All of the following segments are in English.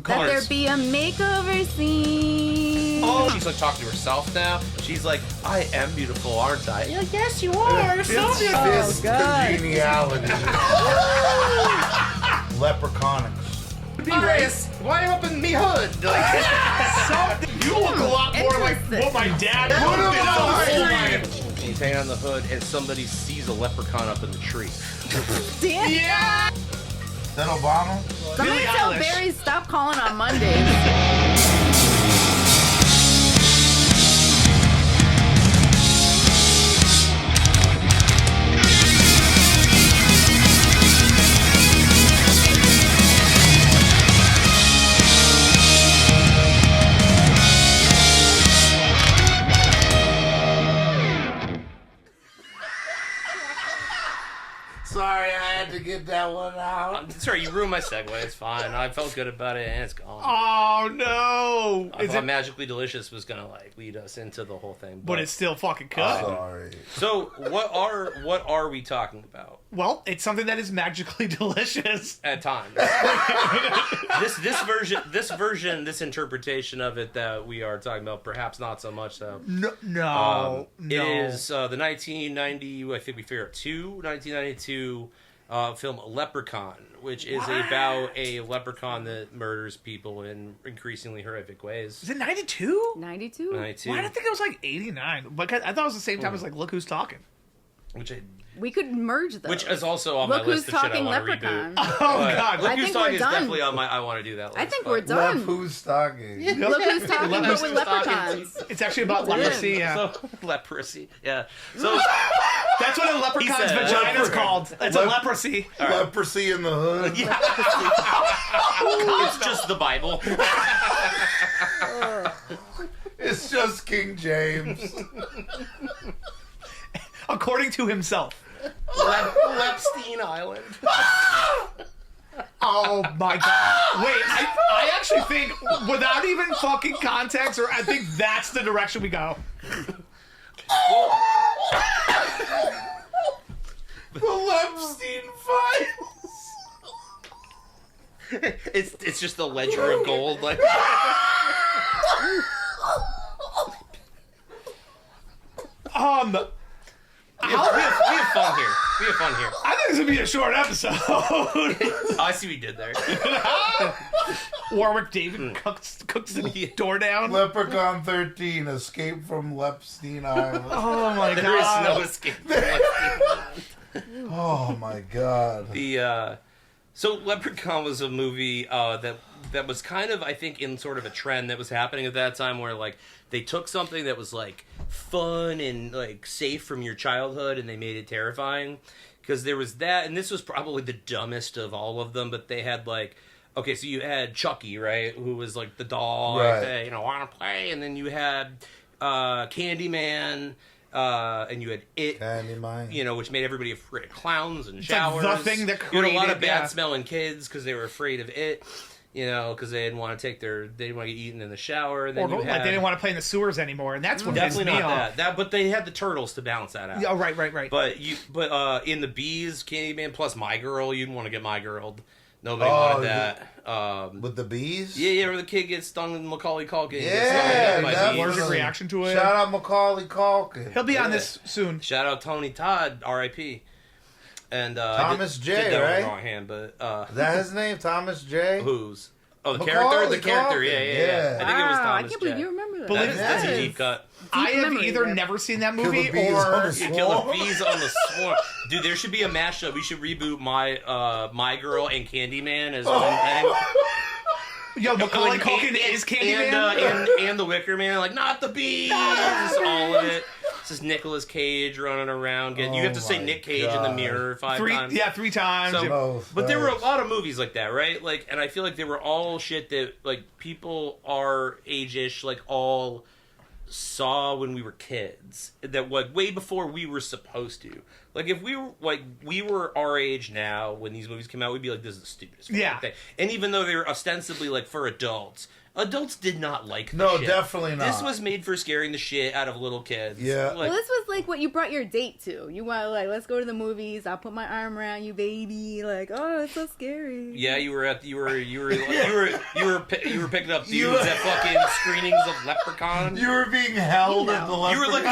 Let there be a makeover scene. Oh, she's like talking to herself now. She's like, I am beautiful, aren't I? You're like, yes, you are. So beautiful. This congeniality. Leprechaunix. Bres, why up in me hood? Like, Something. You look a lot more like what my dad would. He's hanging on the hood, and somebody sees a leprechaun up in the tree. Damn. Yeah. Is that Obama? Somebody Billie tell Eilish. Barry stop calling on Mondays. Sorry, I had to get that one out. Sorry, you ruined my segue. It's fine. I felt good about it, and it's gone. Oh no! I thought Magically Delicious was gonna like lead us into the whole thing, But it's still fucking cut. Sorry. so what are we talking about Well, it's something that is magically delicious. at times? this interpretation of it that we are talking about, perhaps not so much though. No. It is the 1990, I think we figured out 1992 film Leprechaun, which is about a leprechaun that murders people in increasingly horrific ways. Is it 92? 92? 92. Why did I think it was like 89? But I thought it was the same time as like Look Who's Talking. We could merge those. Which is also on Look my list Who's of shit I Talking want to Leprechaun. reboot. Oh god. Look I Who's think Talking we're is done. definitely on my I want to do that list. I think but- we're done. Who's talking? Look Who's Talking, but with Who's leprechauns. It's actually about leprosy, yeah. So, leprosy, yeah. So That's what a leprechaun's He said- vagina is called. It's a leprosy. Leprosy in the hood. yeah. It's just the Bible. It's just King James. According to himself. Lepstein Island. Oh my god. Wait, I actually think, without even fucking context, or I think that's the direction we go. The Lepstein Files. It's just the ledger of gold. Like, we have fun here. We have fun here. I think this would be a short episode. I see what you did there. Warwick David cooks the door down. Leprechaun 13, Escape from Lepstein Island. Oh my There is no god. escape from Lepstein Island. Oh my god. So Leprechaun was a movie that was kind of, I think, in sort of a trend that was happening at that time, where like they took something that was like fun and like safe from your childhood and they made it terrifying. Because there was that, and this was probably the dumbest of all of them, but they had like, okay, so you had Chucky, right, who was like the doll, Right. like, want to play, and then you had Candyman, and you had It, Candyman. which made everybody afraid of clowns and like showers. the thing that you had a lot of created- bad yeah. smelling kids because they were afraid of It, because they didn't want to they didn't want to get eaten in the shower. And then Or like they didn't want to play in the sewers anymore, and that's what pissed definitely me not off. that. But they had the turtles to balance that out. Yeah, oh, right. But in the Bees, Candyman plus My Girl, you didn't want to get My Girl'd. Nobody wanted that. With the bees? Yeah, where the kid gets stung with Macaulay Culkin. Yeah, gets stung to death by that bees. Allergic reaction to it. Shout out Macaulay Culkin. He'll be on Yeah. this soon. Shout out Tony Todd, R.I.P. And Thomas I J, did that right? on the wrong hand, but Is that his name? Thomas J? whose? Oh, the Macaulay character. The character. Culkin, Yeah. yeah. I think it was Wow, I Thomas can't believe J. you remember that. Believe That's a Yes. deep cut. I have memory either there. never seen that Kill the movie bees on or... the You kill the swarm. bees on the swarm. Dude, there should be a mashup. We should reboot My Girl and Candyman as one thing. Yo, Macaulay Like, Culkin and- is Candyman? and the Wicker Man, like, not the bees! Just all of it. This is Nicolas Cage running around. You have to say my Nick Cage in the God. mirror 5 three times. times. So- No, But there were a thanks. lot of movies like that, right? Like, and I feel like they were all shit that, like, people our age-ish, like, all saw when we were kids. That, like, way before we were supposed to. Like, if we were our age now when these movies came out, we'd be like, this is the stupidest fucking thing. And even though they were ostensibly, like, for adults did not like this shit. Definitely not. This was made for scaring the shit out of little kids. Yeah. Like, well, this was like what you brought your date to. You want like, let's go to the movies. I'll put my arm around you, baby. Like, oh, it's so scary. yeah, you were picking up dudes at fucking screenings of Leprechaun. You were being held at the Leprechaun. You were like,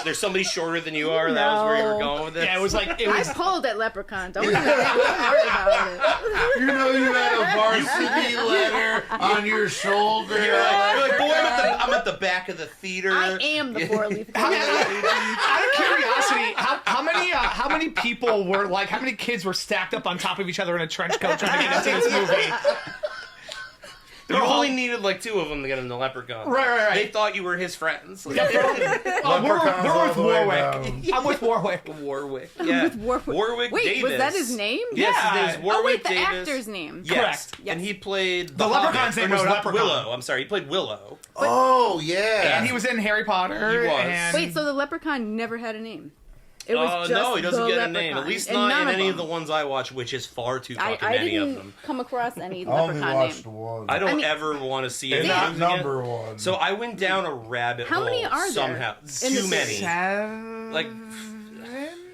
there's somebody shorter than you are. That was where you were going with it. Yeah, it was. I pulled at Leprechaun. Don't even worry about it. You know you had a varsity letter on your shoulder. You're like, boy, I'm at the back of the theater. I am the four-leaf Out of curiosity, how many people were like, how many kids were stacked up on top of each other in a trench coat trying to get into this movie? You only needed like 2 of them to get in the Leprechaun. Right. They thought you were his friends. Like, We're with Warwick. I'm with Warwick. Warwick. Yeah. With Warwick. Warwick Wait, Davis. was that his name? Yes, Yeah. his name is Warwick the Davis. actor's name. Yes. Correct. Yes. And he played The Leprechaun's name was Leprechaun. Willow. I'm sorry, he played Willow. Oh, yeah. And he was in Harry Potter. He was. And Wait, so the Leprechaun never had a name? It was just no, he doesn't the get a Leprechaun. name. At least And not none in any of them. the ones I watch, which is far too fucking I many of didn't them. come across any I only Leprechaun watched name. one. I don't mean- ever want to see And any not of them again. number one. So I went down a rabbit How hole many are there somehow. in Too the many. 7? Like,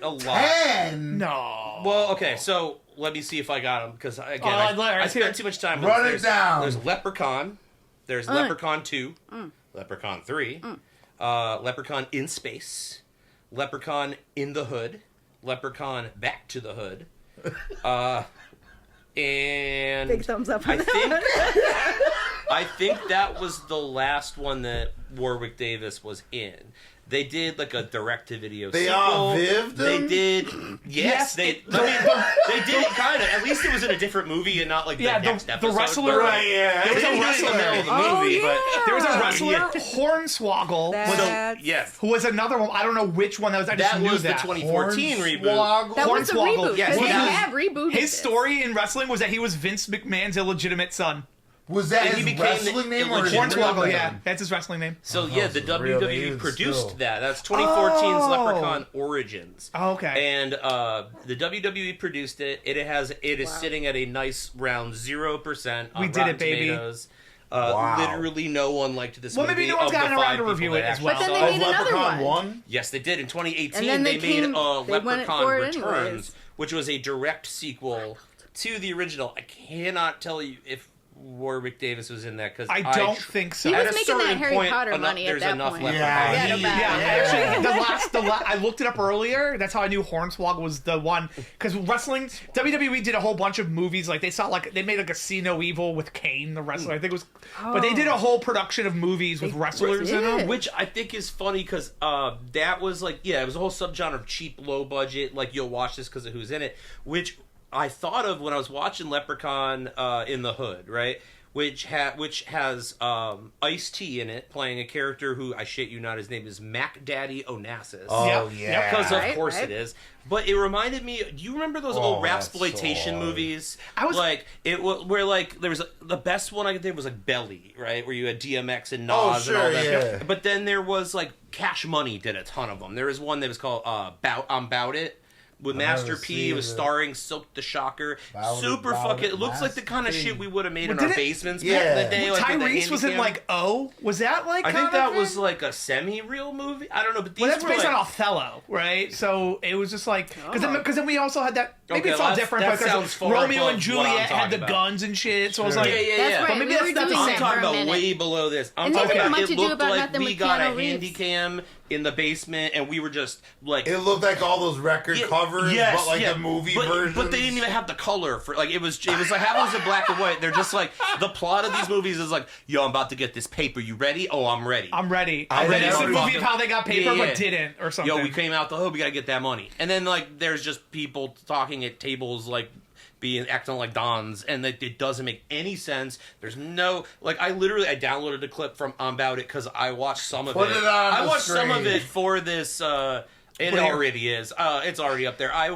a lot. 10. No. Well, okay, so let me see if I got them, because, again, I spent too much time with Run this. it down. There's Leprechaun. There's Leprechaun 2. Leprechaun 3. Leprechaun in Space. Leprechaun in the Hood. Leprechaun Back to the Hood. And Big thumbs up on I that think one. I think that was the last one that Warwick Davis was in. They did like a direct-to-video They sequel. outlived They him? did. Yes, they did kind of. At least it was in a different movie and not like the next episode. The wrestler. But, Right, yeah. There was They a did it in the middle of the Oh, movie, yeah. There was a wrestler, Yeah. Hornswoggle, That's- yes. who was another one. I don't know which one that was. I just That knew was the that. 2014 reboot. Hornswoggle? That was the Hornswoggle, reboot. yes. Because they Well, have rebooted His this. story in wrestling was that he was Vince McMahon's illegitimate son. Was that And he his became wrestling the name or his illegitimate- real Hornswoggle, name? yeah, that's his wrestling name. So yeah, the it's real, WWE dude, produced still. that. That's 2014's Oh. Leprechaun Origins. Oh, okay. And the WWE produced it. It is sitting at a nice round 0% on We did Rotten it, baby. Tomatoes. Wow. Literally no one liked this Well, movie. maybe no one's of the gotten around 5 to people review that it as actually well. But then saw they it. Of made another Leprechaun one. 1? Yes, they did. In 2018, And then they they made they went Leprechaun for it Returns, anyways. which was a direct sequel to the original. I cannot tell you if Warwick Davis was in that because I don't think so. He at was a making that certain Harry point, Potter money at there's that enough point. left. Yeah, Yeah, no bad. Yeah, actually, I looked it up earlier. That's how I knew Hornswoggle was the one. Because wrestling, WWE did a whole bunch of movies. Like they made like a See No Evil with Kane, the wrestler. I think it was, but they did a whole production of movies with wrestlers in them. did. Which I think is funny because that was like, it was a whole subgenre of cheap, low budget, like you'll watch this because of who's in it, which I thought of when I was watching Leprechaun in the Hood, right? Which has Ice-T in it, playing a character who, I shit you not, his name is Mac Daddy Onassis. Oh, Yep. yeah. Because of Right, course right. it is. But it reminded me. Do you remember those old that's Rapsploitation so hard. movies? I was- like where like there was the best one I did was like Belly, right, where you had DMX and Nas Oh, and sure, all that. yeah. But then there was like Cash Money did a ton of them. There was one that was called Bout It. With Master P, seen it was it. starring Silk the Shocker. Bout It, Super Bout fucking. It, It looks like the kind of Master shit we would have made in Well, our did it- basements back Yeah. in the day. Like with the Tyrese was in handycam. like was that like? I think kind of that was thing? like a semi-real movie. I don't know, but these Well, that's were based like, on Othello, right? So it was just like because then we also had that. Maybe Okay, it's all that's- different that because sounds far Romeo above and what I'm Juliet had talking the about. guns and shit. So I was Sure. like, Yeah, yeah, That's yeah. right. But maybe we that's were not the doing same. I'm that talking for a about minute. way below this. I'm It talking didn't about much it ado looked about like nothing we with got a Keanu Reeves. handy cam in the basement and we were just like It looked like all those record covers, but like the movie version. But they didn't even have the color for like it was like how was it black and white? They're just like the plot of these movies is like, yo, I'm about to get this paper. You ready? Oh, I'm ready. I'm ready. I And then it's never a movie fucking- of how they got paper Yeah, yeah. but didn't or something. Yo, we came out the hood. We gotta get that money. And then like there's just people talking at tables like acting like dons, and it doesn't make any sense. There's no like I downloaded a clip from About It because I watched some of Put it. it on I the watched some of screen. it for this. It already is. It's already up there. I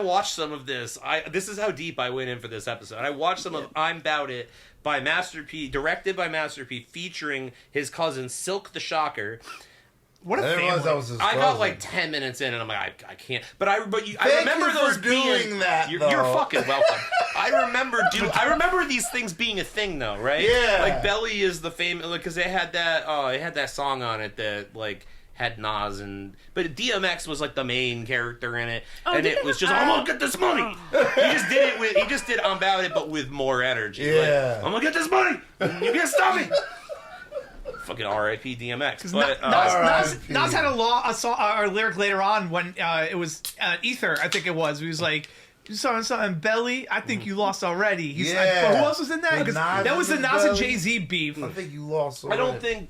watched some of this. This is how deep I went in for this episode. I watched some of I'm About It by Master P, directed by Master P, featuring his cousin Silk the Shocker. What a I didn't family. realize that was his I got cousin. like 10 minutes in, and I'm like, I can't. But I Thank remember you those for doing being that, You're though. fucking welcome. I remember these things being a thing, though, right? Yeah. Like Belly is the famous because they had that song on it that like had Nas but DMX was like the main character in it, and it was just I'm gonna get this money. He just did I'm About It, but with more energy. Yeah. Like, I'm gonna get this money. You can't stop me. Fucking R.I.P. DMX. But Nas had a song, a lyric later on when it was Ether, I think it was. He was like, "You saw something, Belly? I think you lost already." He's like, Yeah. but who else was in that? With Because Nas that was the in Nas and Belly? Jay-Z beef. I think you lost. I don't think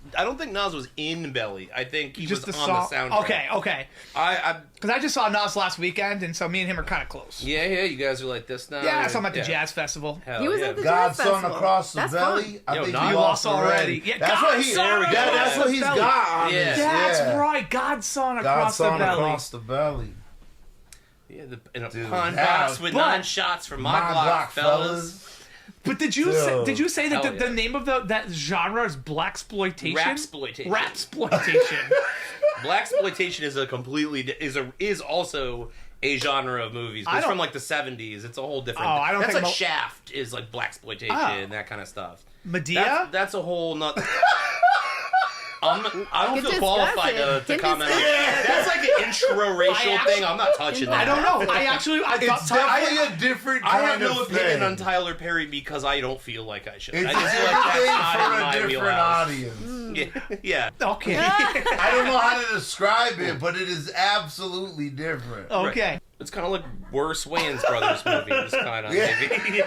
Nas was in Belly. I think he Just was the on song. the soundtrack. Okay. I Because I just saw Nas last weekend, and so me and him are kind of close. yeah, you guys are like this now. Yeah, I saw him at the Yeah. Jazz Festival. Hell He was yeah. at the Jazz Godson Festival. across the That's belly. fun. I Yo, think Nas- you lost already. Yeah, That's what he. Godson That's what he's across the got on Yeah. this. That's yeah. right, Godson across the Godson belly. across the belly. Yeah, in a Dude, pun that- box with but- 9 shots from my My block, block, fellas. But did you say that Hell the yeah. name of that genre is blaxploitation? Rapsploitation. Rapsploitation. Blaxploitation is a completely is also a genre of movies. But I it's from don't- like the 70s. It's a whole different. Oh, I don't That's think like mo- Shaft is like blaxploitation Oh. and that kind of stuff. Medea? That's a whole nut. I don't Can feel discuss qualified it. to Can comment on discuss that. That's like an intro racial thing. I'm not touching that. I don't know. I thought It's definitely a different I kind have no of opinion thing. on Tyler Perry because I don't feel like I should. It's I a just feel different like thing that's not in for my a different wheelhouse. audience. Yeah. Okay. I don't know how to describe it, but it is absolutely different. Okay. It's kind of like worse Wayans Brothers movies, kind of. Yeah. Maybe.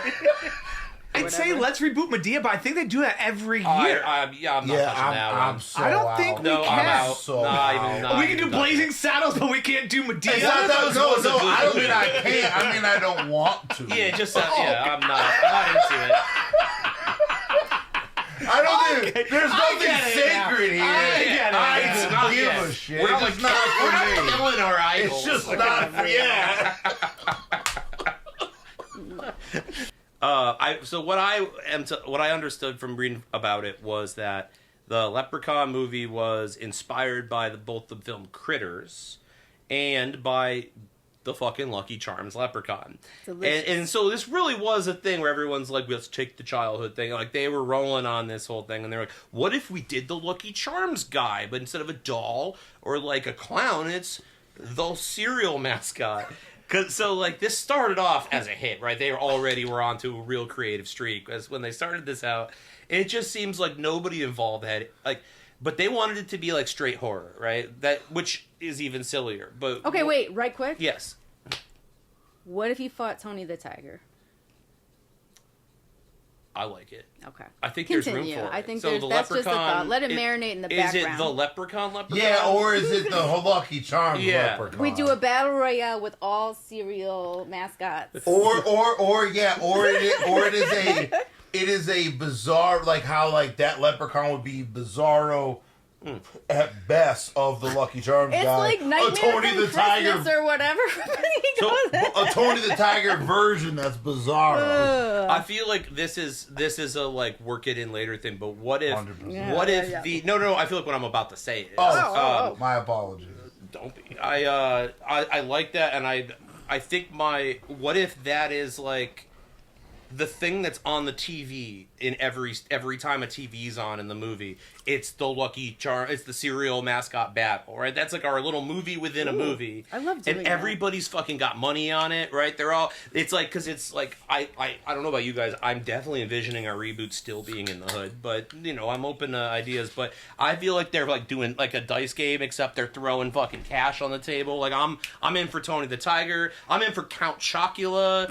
I'd say let's reboot Medea, but I think they do that every year. I'm not touching that I'm one. so I don't out. think we No, can. I'm out. So Not out. even. Not we can do even touching Blazing it. Saddles, but we can't do Medea. It's not that, was no, a good I don't movie. mean I can't. I mean I don't want to. Yeah, just I'm not into it. I don't think there's nothing get it now. sacred here. I get it. I It's don't not give yet. a shit. We're not It's like just not we're not for me. killing our idols. It's just not for yeah. What I understood from reading about it was that the Leprechaun movie was inspired by both the film Critters and by the fucking Lucky Charms Leprechaun. And so this really was a thing where everyone's like, let's take the childhood thing. Like, they were rolling on this whole thing, and they're like, what if we did the Lucky Charms guy, but instead of a doll or like a clown, it's the cereal mascot. So, like, this started off as a hit, right? They were onto a real creative streak. As when they started this out, it just seems like nobody involved had like, but they wanted it to be like straight horror, right? Which is even sillier. But Okay, wait, right quick. yes, What if you fought Tony the Tiger? I like it. Okay. I think Continue. there's room for it. I think so the that's just a Leprechaun, thought. Let it marinate in the Is background. it the Leprechaun? Yeah, or is it the Lucky Charms Yeah. Leprechaun? We do a battle royale with all cereal mascots. or it is a bizarre, like how like that Leprechaun would be bizarro at best of the Lucky Charms It's guy. like Nightmare a Tony from the Christmas Tiger, or whatever. So, a Tony the Tiger version that's bizarro. I feel like this is a like work it in later thing. But what if 100%. what if Yeah. the no? I feel like what I'm about to say is My apologies. don't be. I like that, and I think what if that is like the thing that's on the TV in every time a TV's on in the movie. It's the Lucky Charm. It's the cereal mascot battle, right? That's like our little movie within a movie. I love doing and that. everybody's fucking got money on it, right? They're all. It's like because it's like I don't know about you guys. I'm definitely envisioning our reboot still being in the hood, but I'm open to ideas. But I feel like they're like doing like a dice game, except they're throwing fucking cash on the table. Like I'm in for Tony the Tiger. I'm in for Count Chocula.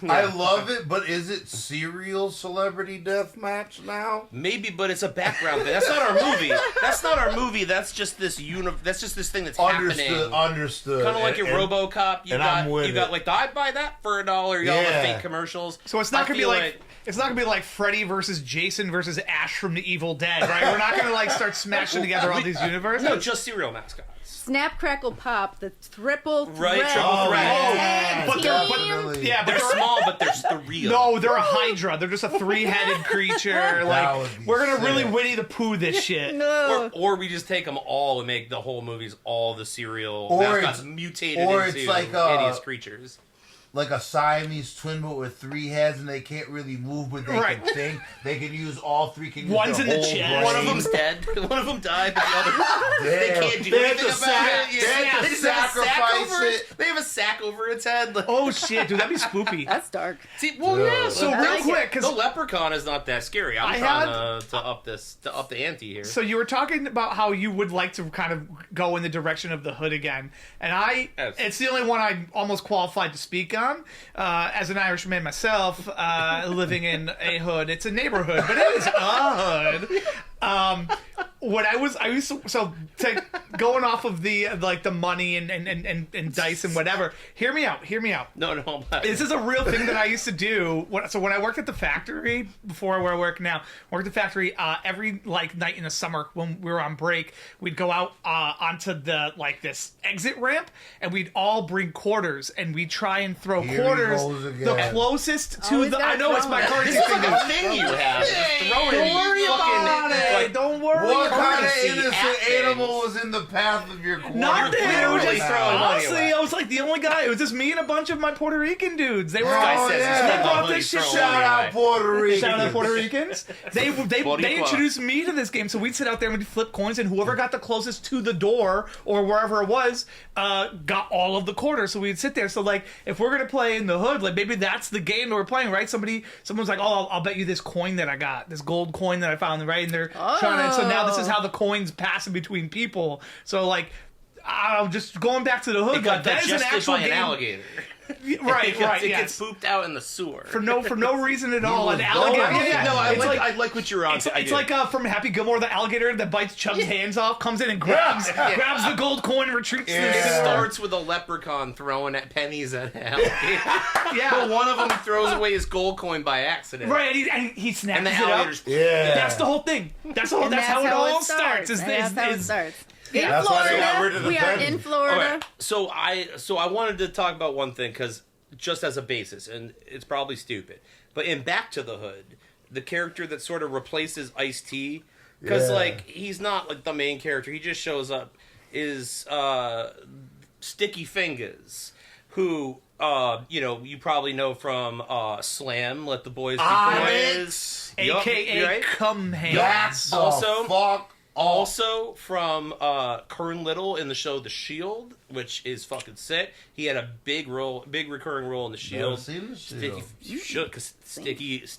I love it, but is it serial celebrity death match now? Maybe, but it's a background thing. That's not our movie. That's not our movie. That's just this That's just this thing that's happening. Understood. Kind of like your RoboCop. You got like I'd buy that for $1. You got all the fake commercials. So it's not gonna be like it's not gonna be like Freddy versus Jason versus Ash from the Evil Dead, right? We're not gonna like start smashing together all these universes. No, just cereal mascots. Snap, Crackle, Pop, the triple threat. Right, triple threat. tag But team. They're small, but they're real. No, they're a Hydra. They're just a 3-headed creature. Like would be we're gonna really sick. Winnie the Pooh this shit. No. Or we just take them all and make the whole movies all the serial Or mascots it's- mutated or into it's like, hideous creatures. Like a Siamese twin, but with 3 heads, and they can't really move, but they Right. can think. They can use all 3. Can use One's their in the whole chest. brain. One of them's dead. One of them died, but the other they can't do They have anything to about it. they have to They just have a sack sacrifice over it. They have a sack over its head. Like, Oh shit, dude, that'd be spoopy. That's dark. see, well, Yeah. yeah. So I real like quick, The because Leprechaun is not that scary. I'm I trying to up the ante here. so you were talking about how you would like to kind of go in the direction of the hood again, and Yes. it's the only one I'm almost qualified to speak on. As an Irishman myself, living in a hood, it's a neighborhood, but it is a hood. When I used to going off of the like the money and dice and whatever. Hear me out. No. This is a real thing that I used to do. So when I worked at the factory, before where I work now, I worked at the factory every like night in the summer when we were on break, we'd go out onto the like this exit ramp, and we'd all bring quarters, and we'd try and throw Here he quarters goes the again. closest to Always the. I gotta know it's throw my it. currency This is thing. like a thing you have. Just throw it Don't in worry about it. like, Don't worry. What about kind of it. innocent at animal was in the path of your quarter? Nothing. You're It was literally just throwing money honestly, away. I was like the only guy. It was just me and a bunch of my Puerto Rican dudes. They were guy all. says yeah. he's They got brought money this shit. thrown Shout away. out Puerto Rico. Shout out Puerto Ricans. They Boricua. introduced me to this game, so we'd sit out there and we'd flip coins, and whoever got the closest to the door or wherever it was got all of the quarters. So we'd sit there. So like, if we're gonna play in the hood, like maybe that's the game that we're playing, right? Someone's like, oh, I'll bet you this coin that I got, this gold coin that I found, right? And they're trying to. So now this is how the coins pass in between people. So like, just going back to the hood, It got like that is an digested actual by an game. alligator. Right, It right, gets yes. pooped out in the sewer. For no reason at all. An was alligator. going. Yeah, no, I it's like what you're on. It's like from Happy Gilmore, the alligator that bites Chuck's hands off, comes in and grabs the gold coin and retreats. Yeah. To It the starts with a leprechaun throwing at pennies at an alligator. But yeah, one of them throws away his gold coin by accident. right. And he snaps And the it up. alligator's Yeah. That's the whole thing. That's how it all starts. That's how it starts. In That's why they got rid Florida, of the we are penny. in Florida. Alright, so I wanted to talk about one thing because just as a basis, and it's probably stupid, but in Back to the Hood, the character that sort of replaces Ice-T, because Yeah. like he's not like the main character, he just shows up, is Sticky Fingaz, who you probably know from Slam, Let the Boys Be Boys, Onyx, AKA right? Cum Hands. That's Also- fuck. Also from Kern Little in the show The Shield, which is fucking sick. He had a big recurring role in The Shield. Seen the Shield. Sticky, you should, because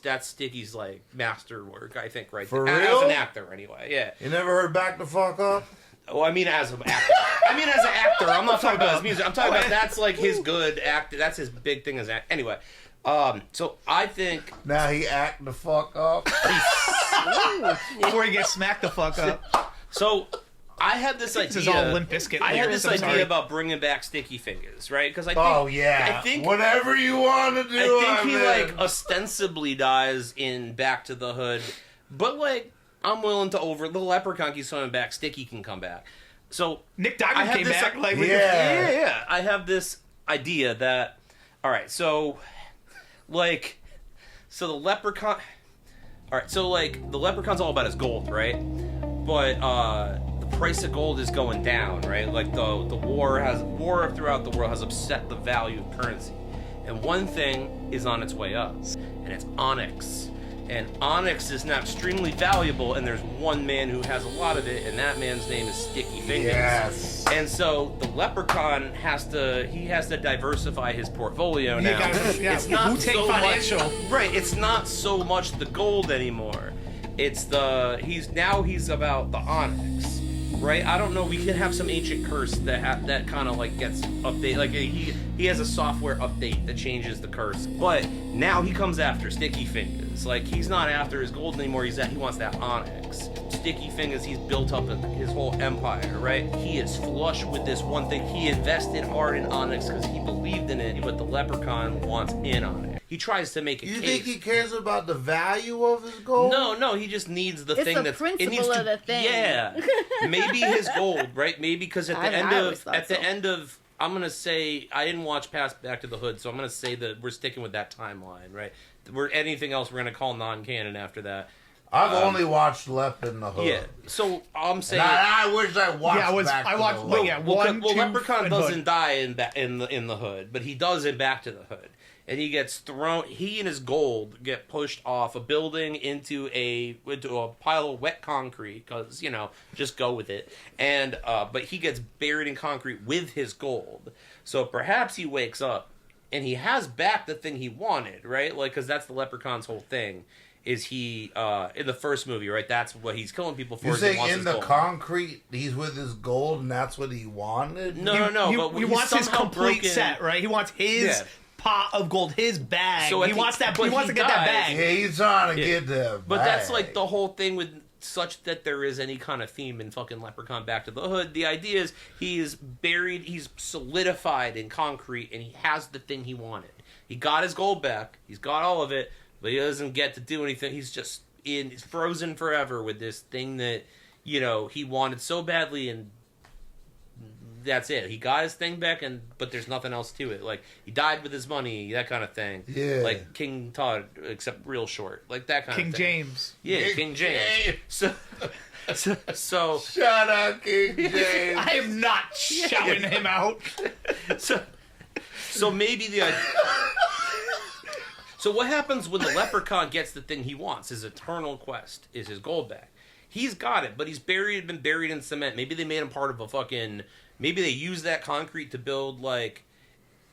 that's Sticky's like masterwork, I think, right For there. real? As an actor, anyway. Yeah. You never heard Back the Fuck Up? Oh, I mean as an actor. I'm not talking about his music. I'm talking about that's like his good act. That's his big thing as act. Anyway, so I think Now he act the fuck up. Before he gets smacked the fuck up. so. I had this idea. This is all Limp Bizkit. I had this I'm idea sorry. about bringing back Sticky Fingaz, right? Because I think, Oh yeah. I think Whatever you want to do. I think I'm he in. like ostensibly dies in Back to the Hood, but like I'm willing to the Leprechaun keeps coming back. Sticky can come back. So Nick I Diamond have came this, back. Like, Yeah. I have this idea that all right. So like, so the Leprechaun. All right. So like the Leprechaun's all about his gold, right? But the price of gold is going down, right? Like the war throughout the world has upset the value of currency, and one thing is on its way up, and it's onyx. And onyx is now extremely valuable, and there's one man who has a lot of it, and that man's name is Sticky Fingaz. Yes. And so the Leprechaun has to diversify his portfolio now. It's not Wu-Tang so Financial. much, right? It's not so much the gold anymore. It's he's about the onyx, right? I don't know. We could have some ancient curse that kind of like gets updated. Like he has a software update that changes the curse. But now he comes after Sticky Fingaz. Like he's not after his gold anymore. He wants that onyx. Sticky Fingaz. He's built up his whole empire, right? He is flush with this one thing. He invested hard in onyx because he believed in it. But the Leprechaun wants in on it. he tries to make a You case. think he cares about the value of his gold? No, he just needs the It's thing the that's principle it needs to, of the thing. Yeah, maybe his gold, right? Maybe because at the end of I'm gonna say I didn't watch past Back to the Hood, so I'm gonna say that we're sticking with that timeline, right? We're anything else we're gonna call non-canon after that. I've only watched Left in the Hood. Yeah, so I'm saying I wish I watched. Leprechaun doesn't die in the Hood, but he does in Back to the Hood, and he gets thrown. He and his gold get pushed off a building into a pile of wet concrete because just go with it, and but he gets buried in concrete with his gold. So perhaps he wakes up and he has back the thing he wanted, right? Like because that's the Leprechaun's whole thing. Is he in the first movie, right? That's what he's killing people for. You're saying in the concrete, he's with his gold, and that's what he wanted? No. He wants his complete set, right? He wants his pot of gold, his bag. So he wants that. He wants to get that bag. Yeah, he's trying to get the But bag. that's like the whole thing with such that there is any kind of theme in fucking Leprechaun Back to the Hood. The idea is he's buried, he's solidified in concrete, and he has the thing he wanted. He got his gold back. He's got all of it. But he doesn't get to do anything. He's just he's frozen forever with this thing that, he wanted so badly, and that's it. He got his thing back, but there's nothing else to it. Like, he died with his money, that kind of thing. Yeah. Like King Tut, except real short. Like, that kind King of thing. James. Yeah, King James. So Shout out King James. I am not shouting him out. So maybe the idea... So what happens when the Leprechaun gets the thing he wants? His eternal quest is his gold back. He's got it, but he's been buried in cement. Maybe they made him part of a fucking... Maybe they used that concrete to build, like...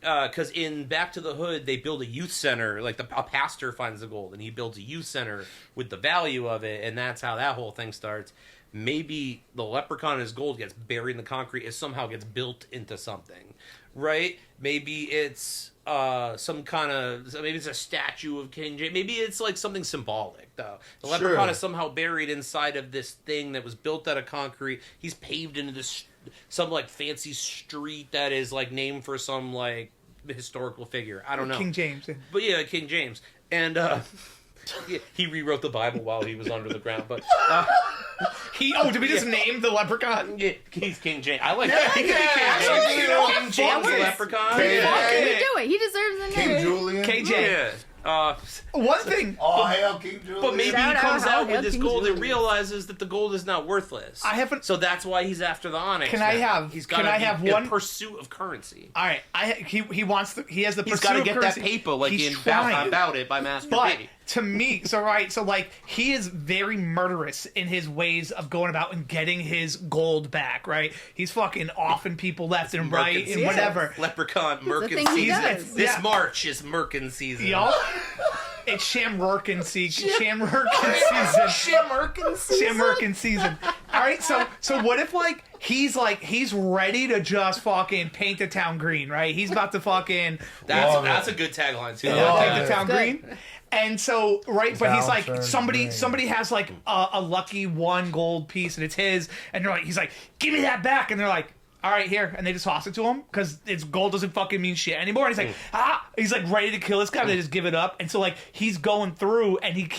Because in Back to the Hood, they build a youth center. Like, a pastor finds the gold, and he builds a youth center with the value of it, and that's how that whole thing starts. Maybe the Leprechaun and his gold gets buried in the concrete and somehow gets built into something, right? Maybe it's... maybe it's a statue of King James. Maybe it's like something symbolic, though. The Leprechaun is somehow buried inside of this thing that was built out of concrete. He's paved into this some like fancy street that is like named for some like historical figure. I don't know. King James. But yeah, King James. And he rewrote the Bible while he was under the ground. But did we just name the Leprechaun? Yeah, he's King James. I like that. He could be King James. King James the Leprechaun. Do it. He deserves a name. King Julian. KJ. Yeah. One thing. Oh, hell, King Julian. But maybe Shout he comes out out with his King gold and Julian. realizes that the gold is not worthless. So that's why he's after the Onyx. Can now. I have? He's Can I have one pursuit of currency? All right. He wants. He has the. He's got to get that paper like He's in trying. About It by Master But P. to me, so like he is very murderous in his ways of going about and getting his gold back. Right? He's fucking offing people left and right and whatever. Leprechaun Merkin thing he season. does. This March is Merkin season. Y'all. It's Shamrorkin season. Shamrorkin season. All right, so what if he's ready to just fucking paint the town green, right? He's about to fucking That's a good tagline too. paint the town Good. green. And so but he's like Town somebody green. has like a lucky one gold piece and it's his, and he's like, give me that back, and they're like, all right, here, and they just toss it to him because its gold doesn't fucking mean shit anymore. And he's like ready to kill this guy, but they just give it up. And so like he's going through, and he's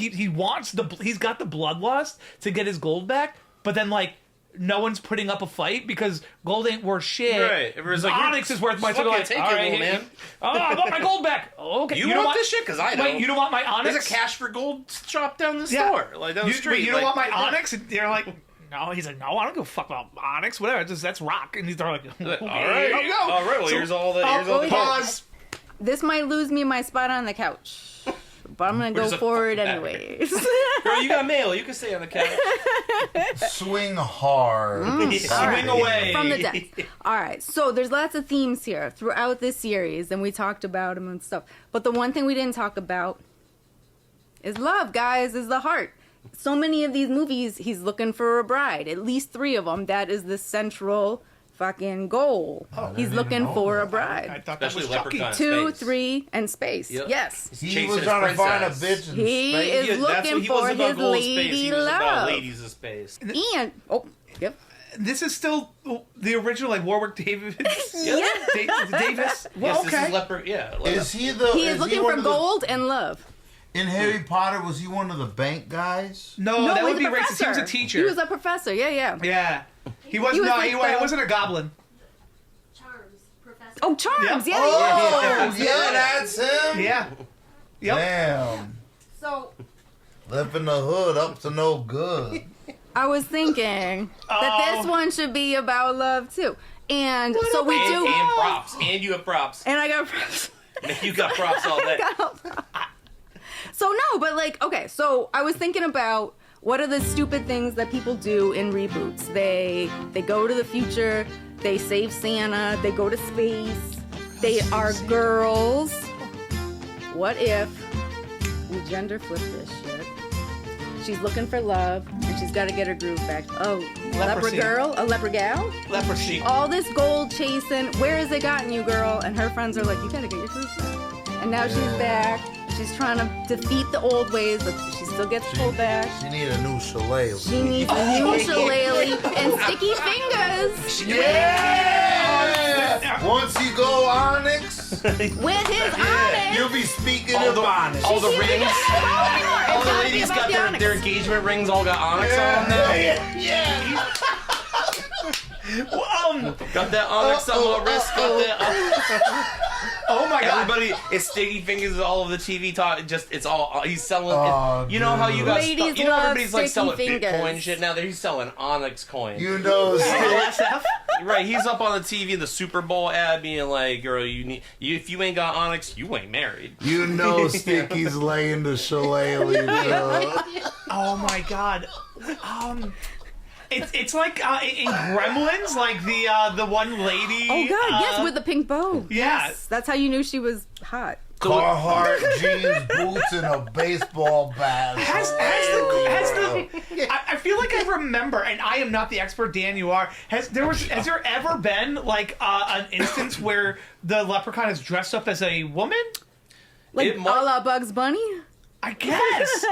got the bloodlust to get his gold back, but then like no one's putting up a fight because gold ain't worth shit. Right. Everyone's like, Onyx is worth my. So like, take all it, right, little man. Oh, I want my gold back. Oh, okay. You don't want this shit? Because I don't. Wait, you don't want my Onyx? There's a cash for gold shop down the Yeah. store, like down the street. You don't like, want my Onyx? And they're like, no. He's like, no, I don't give a fuck about Onyx. Whatever. That's rock. And they're like, okay, All right, here you go. All right. Well, So- here's all the Pause. This might lose me my spot on the couch, but I'm gonna go just a forward fucking anyways. Girl, you got mail. You can stay on the couch. Swing hard. Swing away. From the deck. All right, so there's lots of themes here throughout this series, and we talked about them and stuff. But the one thing we didn't talk about is love, guys, is the heart. So many of these movies, he's looking for a bride. At least 3 of them. That is the central fucking goal. He's looking for a I bride. thought that Especially was Chucky. Leprechaun. 2, Space. 3, and space. Yep. Yes. He Chasing was his trying to find a princess. bitch in He space. is That's looking what he for wasn't about his gold space. lady He was about love. ladies of space. And, yep. this is still the original, like Warwick Davis. Yeah. Davis. Well, Yes, this okay. is Leprechaun. Yeah. Is he the? He is looking one for of the- gold and love. In Harry Potter, was he one of the bank guys? No, that he's would a be racist. He was a professor. teacher. He was a professor. Yeah. Yeah. He was, He was no, like he the- wasn't a goblin. Charms, Professor. Oh, Charms. Yep. Yeah. Oh, yeah, that's him. Yeah. Yep. Damn. So Left in the hood, up to no good. I was thinking that this one should be about love too. And so we do. And props. And you have props. And I got props. You got props all day. So no, but like, okay, so I was thinking about what are the stupid things that people do in reboots. They go to the future, they save Santa, they go to space, they are girls. What if we gender flip this shit? She's looking for love, and she's got to get her groove back. Oh, leper Leprosy. girl, a leper gal. Leprosy. All this gold chasing. Where has it gotten you, girl? And her friends are like, you gotta get your groove back. And now she's back. She's trying to defeat the old ways, but she still gets pulled back. She need a new shillelagh. She needs a new shillelagh and Sticky Fingaz Yeah! Once you go Onyx, with his Onyx. you'll be speaking All of the, Onyx. all the She rings. It's All the gotta be ladies about got the Onyx. their engagement rings all got onyx on them. Yeah. Got that onyx on my wrist. Got that. Oh my god. Everybody, it's Sticky Fingaz. All of the TV talk. Just it's all he's selling. Oh, you know how you dude. got. Ladies You know love everybody's like Sticky selling Fingaz. Bitcoin shit now. He's selling onyx coins. You know, SF? Right, he's up on the TV, the Super Bowl ad, being like, "Girl, if you ain't got onyx, you ain't married." you know, Sticky's laying the shillelagh. Oh my god. It's like in Gremlins, like the one lady. Oh god, yes, with the pink bow. yeah. Yes, that's how you knew she was hot. Carhartt jeans, boots, and a baseball bat. Has the I feel like I remember, and I am not the expert, Dan, you are. Has there ever been like an instance where the leprechaun is dressed up as a woman? Like It a might- la Bugs Bunny. I guess.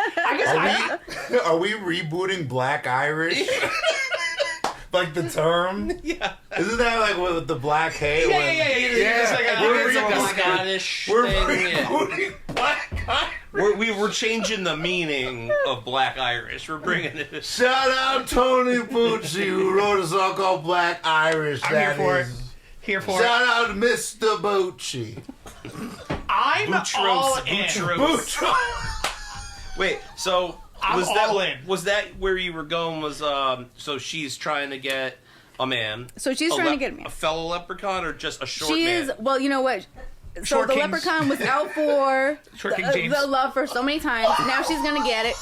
Are we rebooting Black Irish? Like the term? Yeah, Isn't that like with the black hair? Yeah. It's like We're it's like a rebooting- Scottish We're thing. Yeah. rebooting Black Irish. We're changing the meaning of Black Irish. We're bringing it. Shout out Tony Pucci who wrote a song called Black Irish. I'm here that for is. it. Here for Shout out to Mr. Bucci. I'm all in. Bucci. Wait, so I'm was all that in. was that where you were going? Was so she's trying to get a man? So she's trying to get me. a fellow leprechaun or just a short She man? is, well, you know what? So Short the Kings. leprechaun was out for Short King James. the love for so many times. Now she's gonna get it.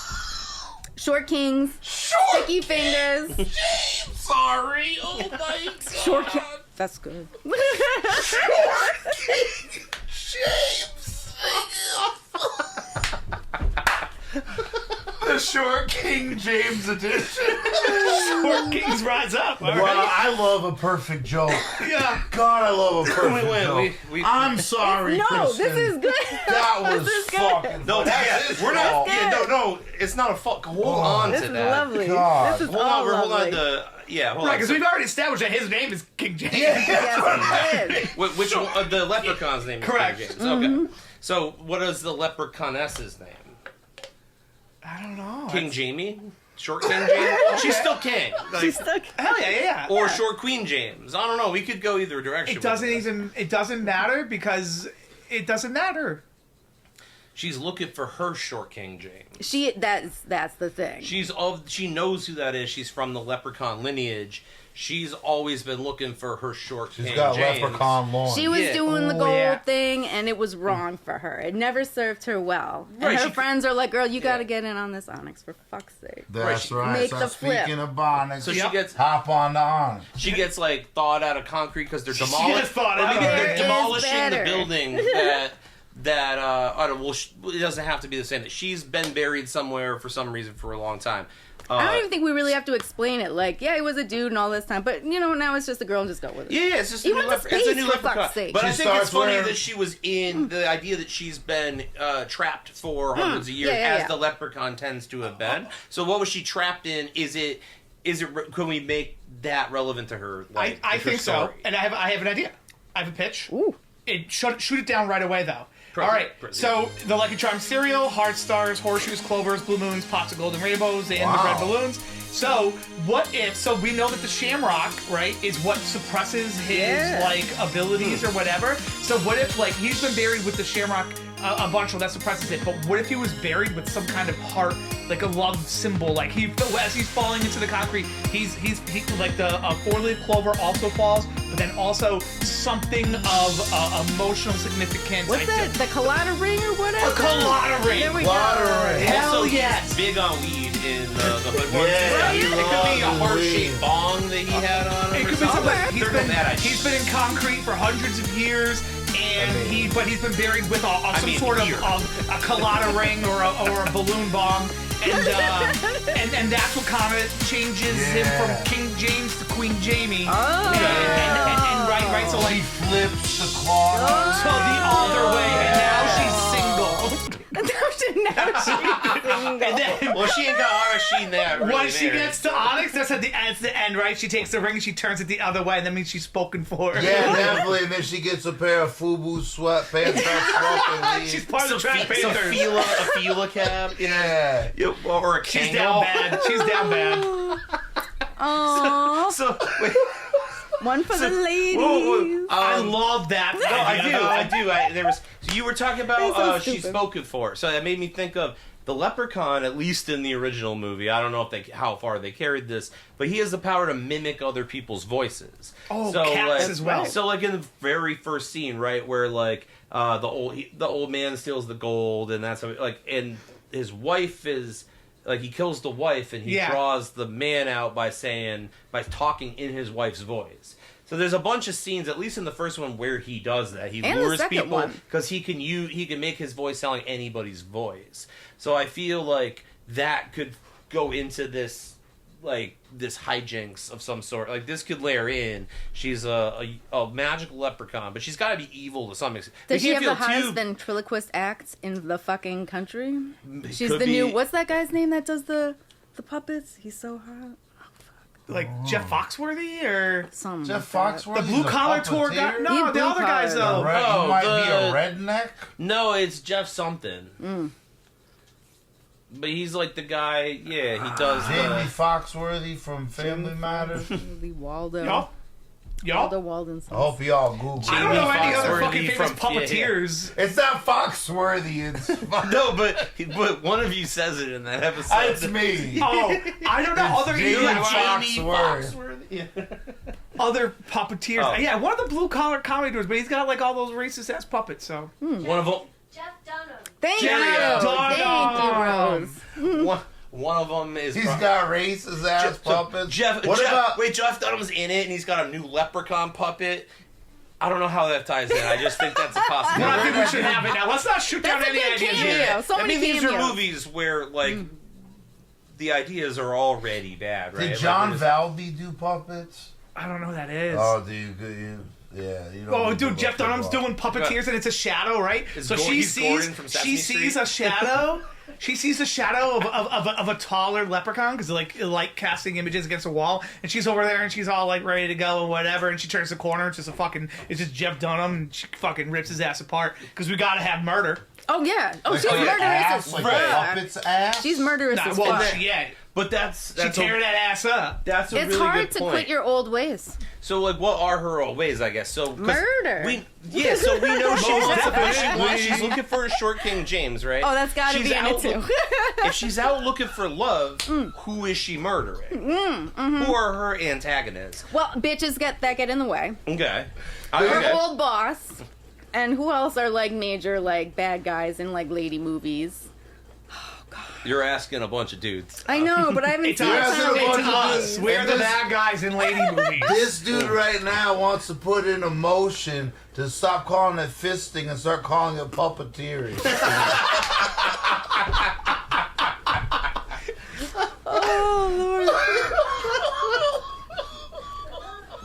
Short Kings, Sticky Fingaz, Sorry, oh my god. Short King. That's good. The Short King James edition. Short Kings rise up. All Wow, right. I love a perfect joke. Yeah. God, I love a perfect Wait, joke. we- I'm sorry, No, Kristen. this is good. That was This is good. fucking. No, that's yeah, his we're not. fault. Yeah, no, it's not a fuck. Hold on This to is that. lovely. God. This is Hold all on, hold lovely. on. Hold Right, on. because we've already established that his name is King James. Yes, it is. Which one? The leprechaun's name is Correct. King James. Mm-hmm. Okay. So, what is the leprechauness's name? I don't know. King Jamie? Short King James? She's still king. Like, She's stuck. Hell yeah. or Short Queen James. I don't know. We could go either direction. It doesn't with this. even. It doesn't matter because it doesn't matter. She's looking for her Short King James. That's the thing. She knows who that is. She's from the leprechaun lineage. She's always been looking for her Short She's King got James. leprechaun lawn. She was Yeah. doing the Oh, gold yeah. thing, and it was wrong for her. It never served her well. And Right, her she- friends are like, "Girl, you got to get in on this Onyx for fuck's sake." That's Right, right. make So the flip. speaking of Onyx, So Yep. she gets hop on the Onyx. She gets like thawed out of concrete because they're She demolishing. gets thawed or out maybe of they're it. demolishing the Better. building that I don't. Well, it doesn't have to be the same. That she's been buried somewhere for some reason for a long time. I don't even think we really have to explain it. Like, yeah, he was a dude and all this time, but now it's just a girl and just go with it. Yeah, it's just He a new went to it's a space, new for leprechaun. fuck's sake. But I She think it's starts funny wearing- that she was in the idea that she's been trapped for hundreds of years, Yeah, as yeah. the leprechaun tends to have been. So what was she trapped in? Is it Can we make that relevant to her? Like, I her think so, story? and I have an idea. I have a pitch. Ooh. Shoot it down right away, though. All right, so the Lucky Charms cereal, heart stars, horseshoes, clovers, blue moons, pots of golden rainbows, and the red balloons. So what if? So we know that the Shamrock, right, is what suppresses his like abilities or whatever. So what if like he's been buried with the Shamrock a bunch, well that suppresses it. But what if he was buried with some kind of heart, like a love symbol? Like as he's falling into the concrete, he like the four-leaf clover also falls, but then also something of emotional significance. What's that? The colada ring or whatever? A colada ring. There we go. Hell Also, yes. he's big on weed in the hood work. Yeah, It could be a heart-shaped bong that he had on him. It or could be something. something. He's been in concrete for hundreds of years, and he's been buried with some sort of a colada ring or a balloon bomb, and that's what kind of changes him from King James to Queen Jamie. Oh. And right, so like She flips the claw. so the other way, and now she's single. Now she's single. And then Well, she ain't got RSG there. Really once she there. gets to Onyx, that's at the end, right? She takes the ring and she turns it the other way, and that means she's spoken for. Yeah, definitely. And then she gets a pair of FUBU sweatpants. Starts She's smoking weed. part of the Trap Panthers. a Fila cap. Yeah. Or a She's Kango. down bad. She's down bad. Aww. So, wait. One for the ladies. Whoa. I love that. No, I do. There was. So you were talking about That's so she's stupid. spoken for. So that made me think of the Leprechaun, at least in the original movie. I don't know if how far they carried this, but he has the power to mimic other people's voices. Oh, so, cats like, as well. So like in the very first scene, right, where like the old man steals the gold, and that's how, like, and his wife is. Like, he kills the wife, and he draws the man out by talking in his wife's voice. So there's a bunch of scenes, at least in the first one, where he does that. He And the lures second people one. because he can make his voice sound like anybody's voice. So I feel like that could go into this hijinks of some sort. Like, this could layer in. She's a magical leprechaun, but she's got to be evil to some extent. Does We she can't have the feel hottest ventriloquist act in the fucking country? She's could the new. be- What's that guy's name that does the puppets? He's so hot. Like Jeff Foxworthy or Some Jeff like that. Foxworthy. the blue collar tour guy? puppeteer? No, He's the other guys blue-collar. though. He might be the- a redneck. No, it's Jeff something. But he's like the guy. Yeah, he does. Jamie Foxworthy from Family Matters. Lee Waldo. Y'all? Waldo Walden. I hope y'all Google. I don't know any other Foxworthy fucking famous from- puppeteers. It's not Foxworthy. It's No, but one of you says it in that episode. it's me. Oh, I don't know. Other Jamie Foxworthy. other puppeteers. Oh. Yeah, one of the blue collar comedy dudes, but he's got like all those racist ass puppets. So One of them. Jeff Dunham. Thank you. Jeff Dunham. Thank you, Rose. One of them is. He's got racist ass puppets. Jeff Dunham's in it, and he's got a new leprechaun puppet. I don't know how that ties in. I just think that's a I possibility. think we should have it now. Let's not shoot down That's a any good ideas cameo. yet. So many these are cameos. movies where like the ideas are already bad, right? Did Like, John there's- Valby do puppets? I don't know who that is. Oh, dude, yeah. You don't Oh, need to dude, look Jeff it Dunham's up. doing puppeteers, and it's a shadow, right? Is So he's Gordon from Sesame she sees Street? a shadow. She sees a shadow of a taller leprechaun because like casting images against a wall, and she's over there and she's all like ready to go and whatever, and she turns the corner. It's just Jeff Dunham, and she fucking rips his ass apart because we gotta have murder. Oh yeah. Oh, she's Like murderous ass, as like fuck. a puppet's ass. She's murderous Nah, as well, fuck. yeah, But that's she tear that ass up. that's a It's really hard good to point. quit your old ways. So, like, what are her old ways, I guess? So 'cause Murder. So we know she's looking for a short King James, right? Oh, that's gotta She's be in it out too. If she's out looking for love, who is she murdering? Who are her antagonists? Well, bitches get in the way. Okay. Her Okay. old boss. And who else are like major like bad guys in like lady movies? You're asking a bunch of dudes. I know, but I haven't It's seen us. some of It's it. us. We're the bad guys in lady movies. This dude right now wants to put in a motion to stop calling it fisting and start calling it puppeteering. Oh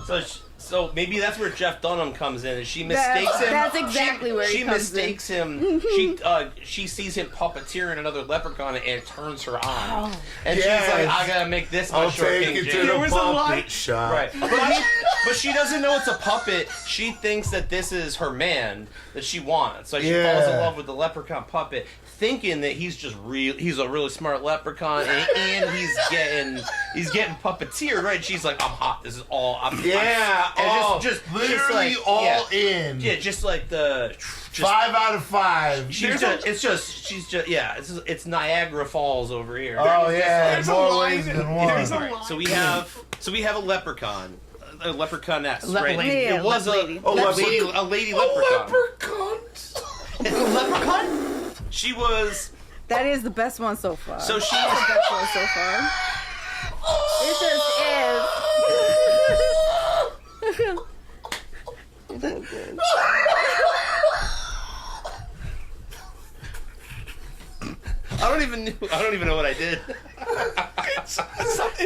Lord. So So maybe that's where Jeff Dunham comes in, and she mistakes him. That's exactly where he she comes mistakes him. She sees him puppeteering another leprechaun, and it turns her on. And she's like, I gotta make this my I'll short take King it to James. the was a lie. puppet shop. Right, but she doesn't know it's a puppet. She thinks that this is her man that she wants. So she falls in love with the leprechaun puppet, thinking that he's just he's a really smart leprechaun, and he's getting puppeteered, right? She's like, I'm hot. This is all. Just literally like, all in. Yeah, just like the 5 out of 5. It's Niagara Falls over here. Oh yeah, There's a more line. ways than one. There's a Right, line. so we have a leprechaun, a leprechauness, right? Lady. Yeah, It was lady. a lady leprechaun. Leprechaun? She was. That is the best one so far. So she That's is. the best one so far. It just is. So good. I don't even know what I did.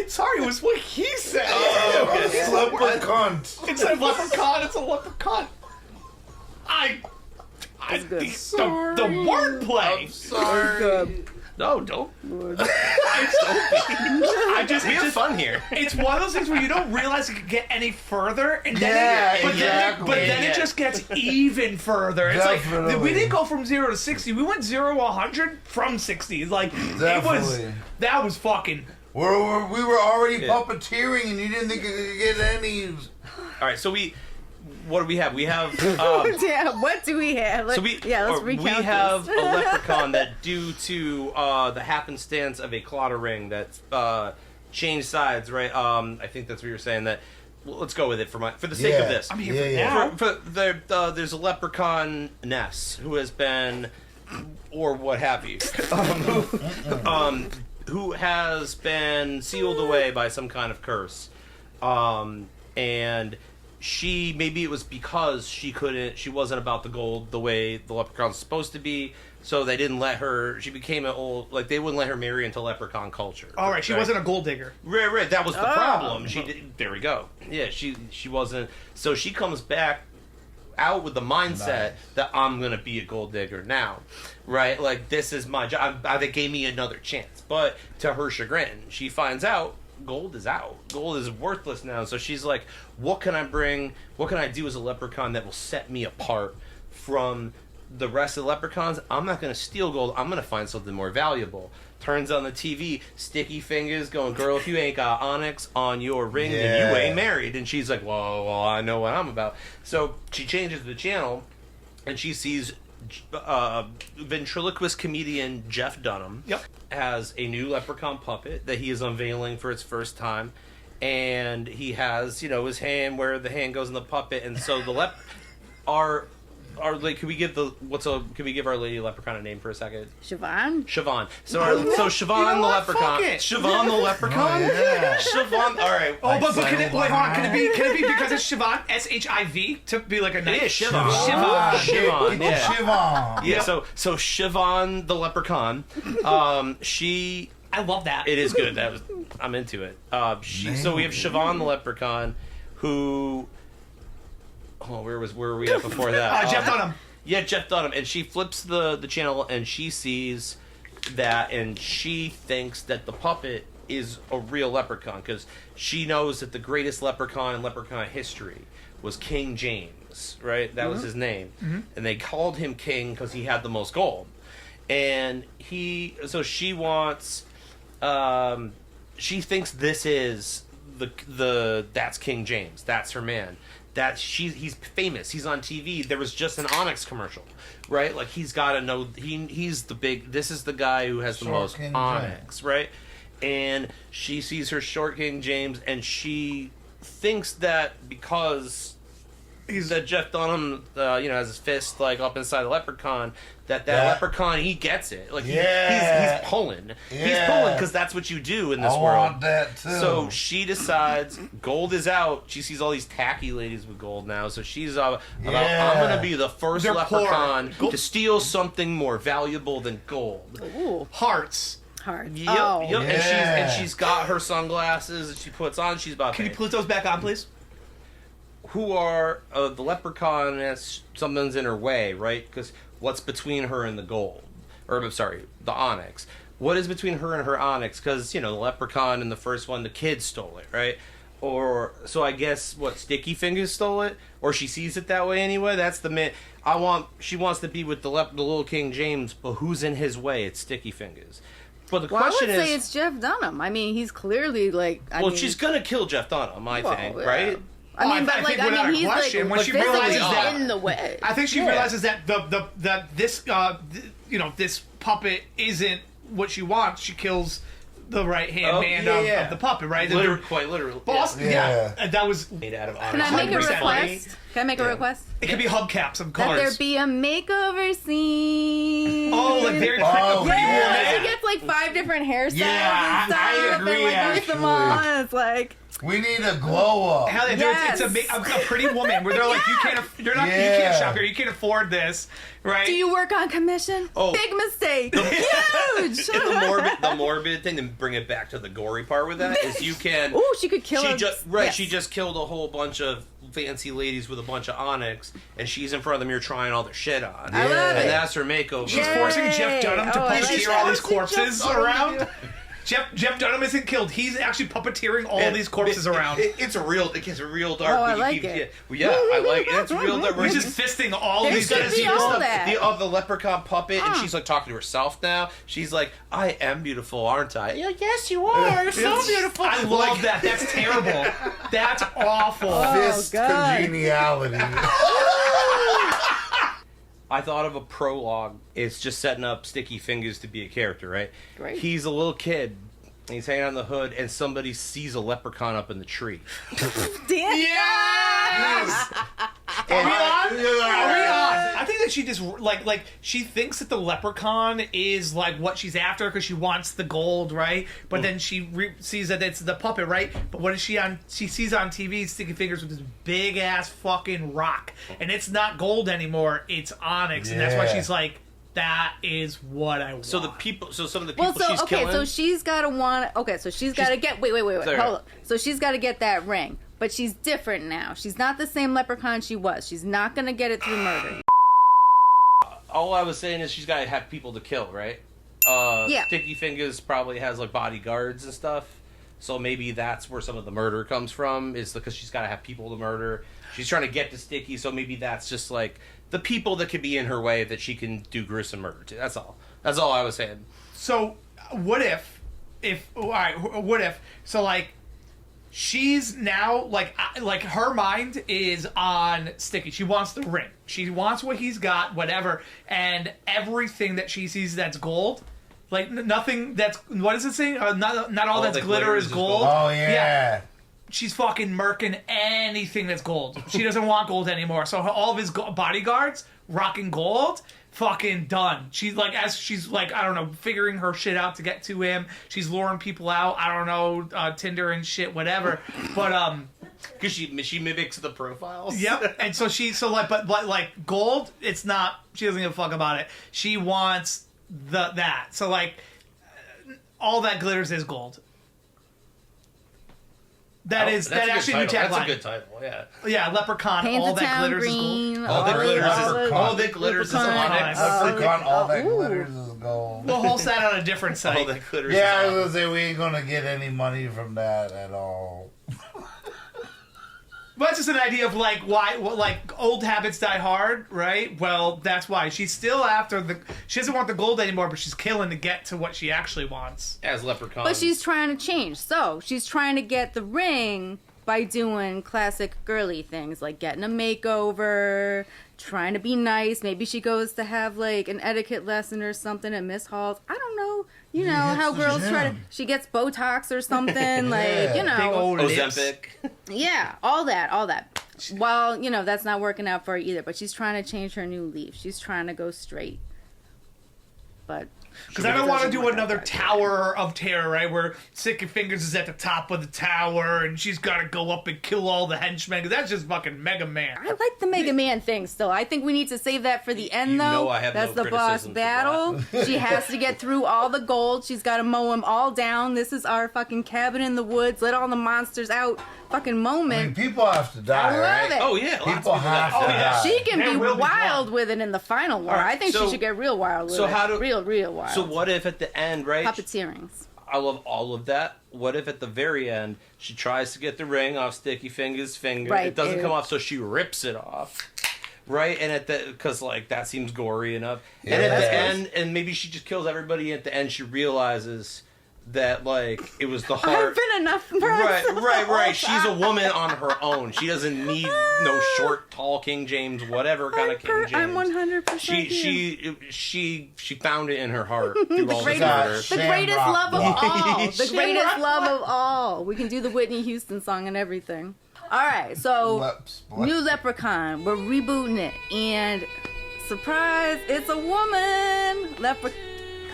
Sorry, it was what he said. It's leprechaun. Instead of leprechaun, it's a leprechaun. It's good. The wordplay. Sorry. Good. No, don't. I just We it have just- fun here. It's one of those things where you don't realize it could get any further, and then exactly. it just gets even further. It's like Definitely. we didn't go from 0 to 60. We went 0 to 100 from 60. Like Definitely. that was fucking. We were already Yeah. puppeteering, and you didn't think it could get any. All right, so what do we have? We have. Yeah, what do we have? So Let's we recount have this. a leprechaun that, due to the happenstance of a clotter ring that changed sides, right? I think that's what you're saying. That let's go with it for the sake of this. I'm here for now. There's a Leprechauness who has been, or what have you, who has been sealed away by some kind of curse, and maybe it was because she wasn't about the gold the way the leprechaun's supposed to be, so they didn't let her. She became they wouldn't let her marry into leprechaun culture. All right, she wasn't a gold digger. Right, that was the problem. There we go. Yeah, she wasn't. So she comes back out with the mindset that I'm gonna be a gold digger now, right? Like, this is my job. They gave me another chance, but to her chagrin, she finds out gold is out. Gold is worthless now. So she's like, what can I bring? What can I do as a leprechaun that will set me apart from the rest of the leprechauns? I'm not going to steal gold. I'm going to find something more valuable. Turns on the TV, Sticky Fingaz going, girl, if you ain't got Onyx on your ring, then you ain't married. And she's like, well, I know what I'm about. So she changes the channel, and she sees ventriloquist comedian Jeff Dunham has a new leprechaun puppet that he is unveiling for its first time, and he has his hand where the hand goes in the puppet, and so the can we give our lady leprechaun a name for a second? Siobhan? Siobhan. So Siobhan the what? leprechaun. Fuck it. Siobhan the leprechaun. Oh, yeah. Siobhan. All right. Oh, but can it? Wait, hold on. Can it be because it's Siobhan? SHIV to be like a It nice. is Siobhan. Siobhan. Yeah. Siobhan. Yeah. So Siobhan the leprechaun. She. I love that. It is good. I'm into it. So we have Siobhan the leprechaun, who. Oh, where were we at before that? Jeff Dunham. Yeah, Jeff Dunham, and she flips the channel and she sees that, and she thinks that the puppet is a real leprechaun because she knows that the greatest leprechaun in leprechaun history was King James, right? That was his name, and they called him king because he had the most gold, and so she wants, she thinks this is that's King James, that's her man. He's famous. He's on TV. There was just an Onyx commercial, right? Like, he's got to know he's the big. This is the guy who has the most King Onyx, James. right? And she sees her short King James, and she thinks that because that Jeff Dunham, has his fist like up inside the leprechaun. That leprechaun, he gets it. Like, he's pulling. Yeah. He's pulling because that's what you do in this I world. want that too. So she decides gold is out. She sees all these tacky ladies with gold now. So she's about, I'm going to be the first They're leprechaun poor. to steal something more valuable than gold. Ooh, Hearts. hard. Yep, Oh. yep. Yeah. And she's got her sunglasses that she puts on. She's about Can you put those back on, please? who are the Leprechauness? Someone's in her way, right? Because what's between her and the gold? Or I'm sorry, the Onyx. What is between her and her Onyx? Because the Leprechaun in the first one, the kid stole it, right? Or so I guess Sticky Fingaz stole it, or she sees it that way anyway. That's the myth. She wants to be with the little King James, but who's in his way? It's Sticky Fingaz. But the question I would is, say it's Jeff Dunham. I mean, he's clearly like. She's gonna kill Jeff Dunham, I think, yeah. right? I mean, he's like when she realizes that in the way. I think she realizes that this this puppet isn't what she wants. She kills the right hand man of the puppet, right? Quite literally. Boss, yeah. That was made out of Can I make a 100%. request? Can I make a request? It could be hubcaps of That cars. there be a makeover scene. Oh, like very pretty Yeah, woman. she gets like 5 different hairstyles Yeah, and stuff, I agree, and like puts them actually. on. It's like We need a glow up. Hell yeah, dude, it's a pretty woman where they're like, you can't shop here, you can't afford this, right? do you work on commission? Oh. Big mistake. Huge. The morbid thing, to bring it back to the gory part with that, is you can. Ooh, she could kill her. Yes. She just killed a whole bunch of fancy ladies with a bunch of Onyx, and she's in front of the mirror trying all their shit on. I love and it. that's her makeover. She's forcing Jeff Dunham to puppeteer all these corpses around. Jeff Dunham isn't killed. He's actually puppeteering all these corpses around. It gets real dark. Oh, I when you like keep- it. Yeah, I like it. It's real dark. He's just fisting all There these should guys. be all that. The leprechaun puppet, and she's like talking to herself now. She's like, "I am beautiful, aren't I?" Yeah, yes, you are. You're so beautiful. I love that. That's terrible. That's awful. Fist God. congeniality. I thought of a prologue. It's just setting up Sticky Fingaz to be a character, right? Great. He's a little kid. He's hanging on the hood, and somebody sees a leprechaun up in the tree. Damn. Yes! Are we on? I think that she just like she thinks that the leprechaun is like what she's after because she wants the gold, right? But then she sees that it's the puppet, right? But what is she on? She sees on TV Sticky Fingaz with this big ass fucking rock, and it's not gold anymore; it's onyx, and that's why Yeah. she's like, "That is what I want." So some of the people Well, she's killing. so she's got to want. Okay, so she's got to get. Wait. Sorry. Hold up. So she's got to get that ring, but she's different now. She's not the same leprechaun she was. She's not gonna get it through murder. All I was saying is she's got to have people to kill, right? Yeah. Sticky Fingaz probably has like bodyguards and stuff, so maybe that's where some of the murder comes from. Is because she's got to have people to murder. She's trying to get to Sticky, so maybe that's just like the people that could be in her way that she can do gruesome murder to. That's all. That's all I was saying. So what if so like she's now like her mind is on Sticky. She wants the ring. She wants what he's got, whatever, and everything that she sees that's gold. Like nothing that's what is it saying? Not all that's that glitter is gold. Oh yeah. She's fucking murking anything that's gold. She doesn't want gold anymore. So all of his bodyguards rocking gold, fucking done. She's like, as she's like, I don't know, figuring her shit out to get to him. She's luring people out. I don't know, Tinder and shit, whatever. But Because she mimics the profiles. yep. And so but like gold, it's not. She doesn't give a fuck about it. She wants that. So like, all that glitters is gold. That's actually a new tagline. That's a good title, yeah. Yeah, Leprechaun, Paint all the that town glitters is gold. green. All that glitters is Onyx. Leprechaun, all that Ooh. glitters is gold. We'll host that on a different All site. that glitters. Yeah, I is was gonna say we ain't gonna get any money from that at all. But that's just an idea of like why old habits die hard, right? Well, that's why she's still after she doesn't want the gold anymore, but she's killing to get to what she actually wants. as Leprechaun. But she's trying to change. So she's trying to get the ring by doing classic girly things like getting a makeover, trying to be nice. Maybe she goes to have like an etiquette lesson or something at Miss Hall's. I don't know. You know Yeah, how it's the girls try to. gym. She gets Botox or something. Like, you know. Big old lips. Ozempic. Yeah, all that. Well, you know, that's not working out for her either, but she's trying to change her new leaf. She's trying to go straight. But Because I don't want to do another Tower of Terror, right? Where Sticky Fingaz is at the top of the tower and she's got to go up and kill all the henchmen. Because that's just fucking Mega Man. I like the Mega Man thing still. I think we need to save that for the end, You though. know I have That's no the boss criticisms of battle. She has to get through all the gold. She's got to mow them all down. This is our fucking cabin in the woods. Let all the monsters out. Fucking I mean, moment. people have to die, I love right? it. Oh yeah, lots of People have that. to die. She can There be will be wild blood. with it in the final war. All right, I think so- she should get real wild with so it. how do- real wild. So what if at the end, right? Puppeteerings. I love all of that. What if at the very end she tries to get the ring off Sticky Fingaz' finger? Right, It doesn't ew. come off, so she rips it off. Right, and at the because like that seems gory enough. Yeah, and at that's the gross. end, and maybe she just kills everybody. At the end, she realizes that like it was the I've heart. been enough for Right. She's a woman on her own. She doesn't need no short, tall King James, whatever kind of King James. I'm 100% She found it in her heart through all the greatest- murder. The Shamrock greatest love of Block. all. The Shamrock greatest love Block. of all. We can do the Whitney Houston song and everything. All right, so new Leprechaun. We're rebooting it, and surprise, it's a woman. Leprechaun.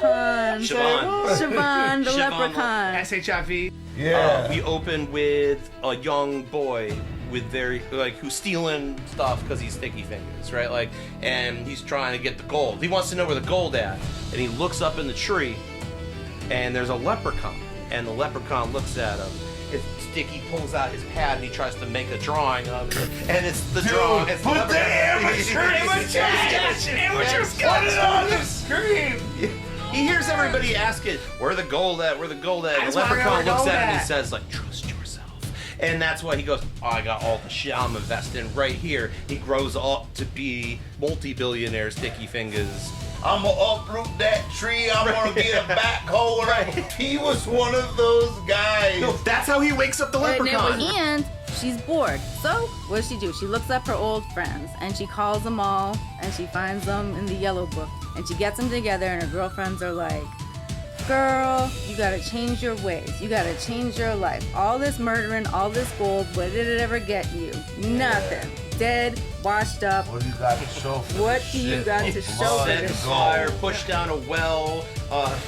Siobhan. Siobhan, the Siobhan. Leprechaun. SHIV. Yeah. We open with a young boy with who's stealing stuff because he's Sticky Fingaz, right? Like, and he's trying to get the gold. He wants to know where the gold at, and he looks up in the tree, and there's a leprechaun, and the leprechaun looks at him. Sticky pulls out his pad and he tries to make a drawing of it, and it's the drawing. It's the put the Amateur Put it on the screen. He hears everybody asking, "Where the gold at? Where the gold at?" And the That's where leprechaun the looks gold at him and he at. says, "Like, trust yourself." And that's why he goes, "Oh, I got all the shit I'm investing right here." He grows up to be multi-billionaire Sticky Fingaz. I'm gonna uproot that tree. I'm gonna get a backhoe. Right. He was one of those guys. No, that's how he wakes up the leprechaun. And she's bored. So what does she do? She looks up her old friends and she calls them all and she finds them in the yellow book and she gets them together and her girlfriends are like, girl, you gotta change your ways. You gotta change your life. All this murdering, all this gold, what did it ever get you? Nothing. Dead, washed up. What do you got to show for What this do you shit? got to show for Set this? fire, pushed down a well,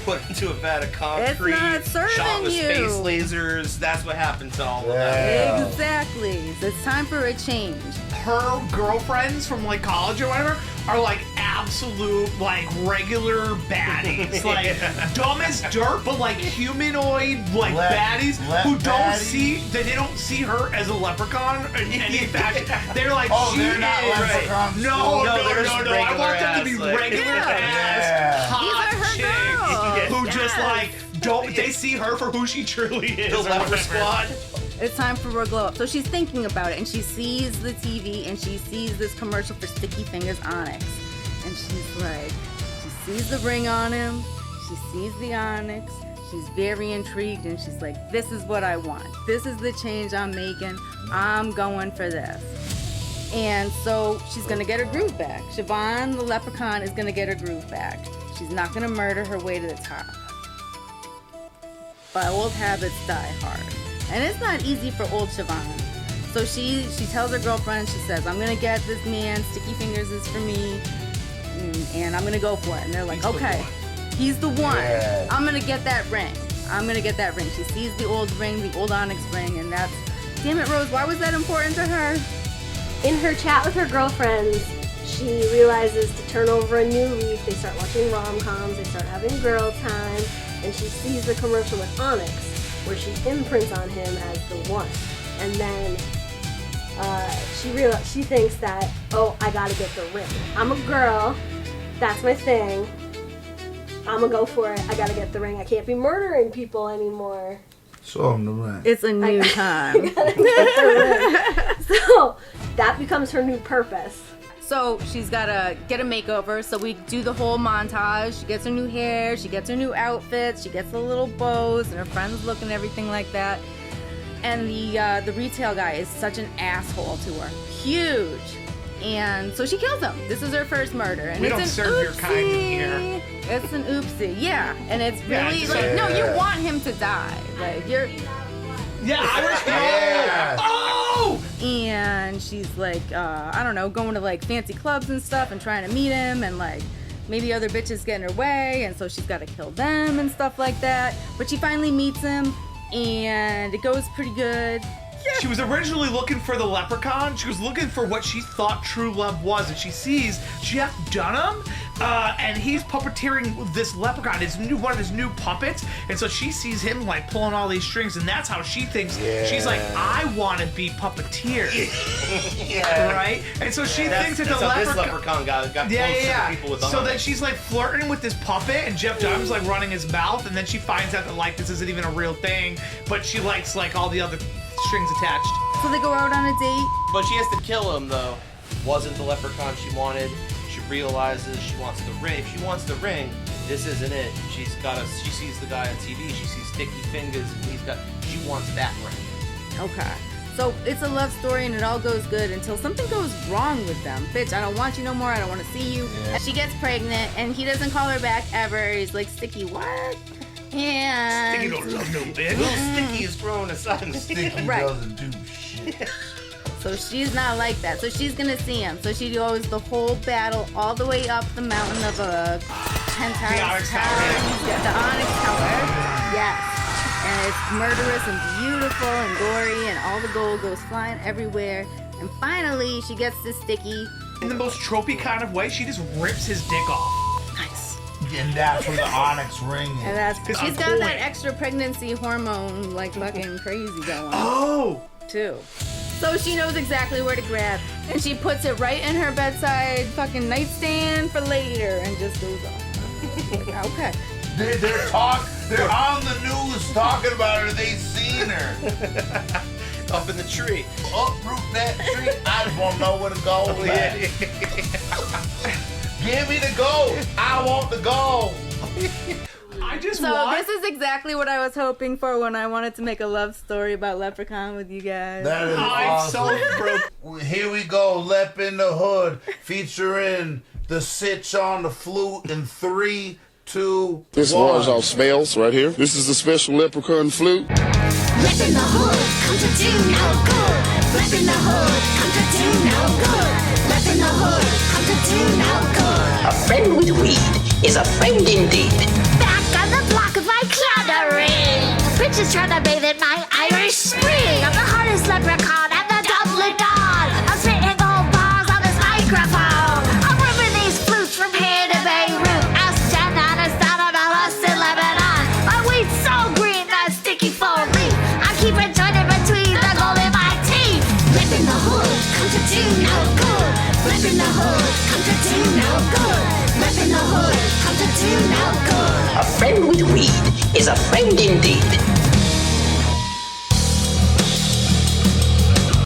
put into a vat of concrete, not serving shot with you. space lasers. That's what happened to all of them. Yeah. Exactly. So it's time for a change. Her girlfriends from like college or whatever are like absolute like regular baddies, like dumb as dirt, but like humanoid like baddies who don't see they don't see her as a leprechaun in any fashion. They're like, Oh, she they're not is. leprechauns. No, No, they're just I want regular them to be ass, like- regular Yeah. ass, hot These are her chicks girls. who just Yes. like don't. They see her for who she truly is. The or leper whatever. squad. It's time for her glow up. So she's thinking about it and she sees the TV and she sees this commercial for Sticky Fingaz Onyx. And she's like, she sees the ring on him, she sees the Onyx, she's very intrigued and she's like, this is what I want. This is the change I'm making. I'm going for this. And so she's gonna get her groove back. Siobhan, the leprechaun, is gonna get her groove back. She's not gonna murder her way to the top. But old habits die hard. And it's not easy for old Siobhan. So she tells her girlfriend, she says, I'm gonna get this man, Sticky Fingaz is for me, and I'm gonna go for it. And they're like, He's the okay, one. he's the one. Yeah. I'm gonna get that ring. I'm gonna get that ring. She sees the old ring, the old Onyx ring, and that's, damn it, Rose, why was that important to her? In her chat with her girlfriends, she realizes to turn over a new leaf. They start watching rom-coms, they start having girl time, and she sees the commercial with Onyx, where she imprints on him as the one. And then she thinks that, oh, I gotta get the ring. I'm a girl, that's my thing. I'm gonna go for it. I gotta get the ring. I can't be murdering people anymore. Show him the ring. It's a new time. So that becomes her new purpose. So she's gotta get a makeover. So we do the whole montage. She gets her new hair, she gets her new outfits, she gets the little bows, and her friends look and everything like that. And the retail guy is such an asshole to her, huge. And so she kills him. This is her first murder, and We it's don't an serve your oopsie. kind in here. It's an oopsie, yeah. And it's Yeah, really just- like, no, you Yeah. want him to die. Like you're. Yeah, I was. Yeah. Oh! And she's like, I don't know, going to like fancy clubs and stuff and trying to meet him and like maybe other bitches get in her way, and so she's got to kill them and stuff like that. But she finally meets him, and it goes pretty good. She was originally looking for the Leprechaun. She was looking for what she thought true love was, and she sees Jeff Dunham, and he's puppeteering this Leprechaun, one of his new puppets. And so she sees him like pulling all these strings, and that's how she thinks. She's like, I want to be puppeteer, right? And so she thinks that the this Leprechaun got close to the people with the So Onyx. then she's like flirting with this puppet, and Jeff Dunham's like running his mouth, and then she finds out that like this isn't even a real thing, but she likes like all the other strings attached. So they go out on a date. But she has to kill him, though. Wasn't the Leprechaun she wanted. She realizes she wants the ring. If she wants the ring, this isn't it. She sees the guy on TV. She sees Sticky Fingaz, and she wants that ring. Okay. So it's a love story and it all goes good until something goes wrong with them. Bitch, I don't want you no more. I don't want to see you. And she gets pregnant and he doesn't call her back ever. He's like, Sticky, what? And Sticky don't love no bitch. Little Sticky is growing a son. Sticky Right. doesn't do shit. so she's not like that. So she's gonna see him. So she goes the whole battle all the way up the mountain of a penthouse Onyx tower. Tower. Yeah, the Onyx Tower. Yes. And it's murderous and beautiful and gory and all the gold goes flying everywhere. And finally she gets to Sticky. In the most tropey kind of way, she just rips his dick off. Nice. And that's where the Onyx ring is. And that's Because she's I'm got pulling. that extra pregnancy hormone like fucking crazy going Oh! too. So she knows exactly where to grab, and she puts it right in her bedside fucking nightstand for later, and just goes off. Like, okay. They're on the news talking about her. They seen her. Up in the tree. Uproot that tree. I just want to know where to go with that. Give me the gold. I want the gold. I just So want... this is exactly what I was hoping for when I wanted to make a love story about Leprechaun with you guys. That is I'm awesome. so broke. Here we go. Lep in the Hood featuring the Sitch on the flute in 3, 2, This 1. wars off smells right here. This is the special Leprechaun flute. Lep in the hood, come to do no good. Lep in the hood, come to do no good. Lep in the hood, come to do no good. A friend with weed is a friend indeed. Back on the block with my clownery. Bitches trying to bathe in my Irish Spring. I'm the hardest leprechaun and the Dublin Dawn. I'm spitting gold bars on this microphone. I'm ripping these flutes from here to Beirut. Ask Jen Aniston about us in Lebanon. My weed's so green, that sticky full leaf. I keep it jointed between the gold in my teeth. Lip in the hood, come to do no good. Lip in the hood, come to do no good. Lip in the hood, come to do no good. A friend with weed is a friend indeed.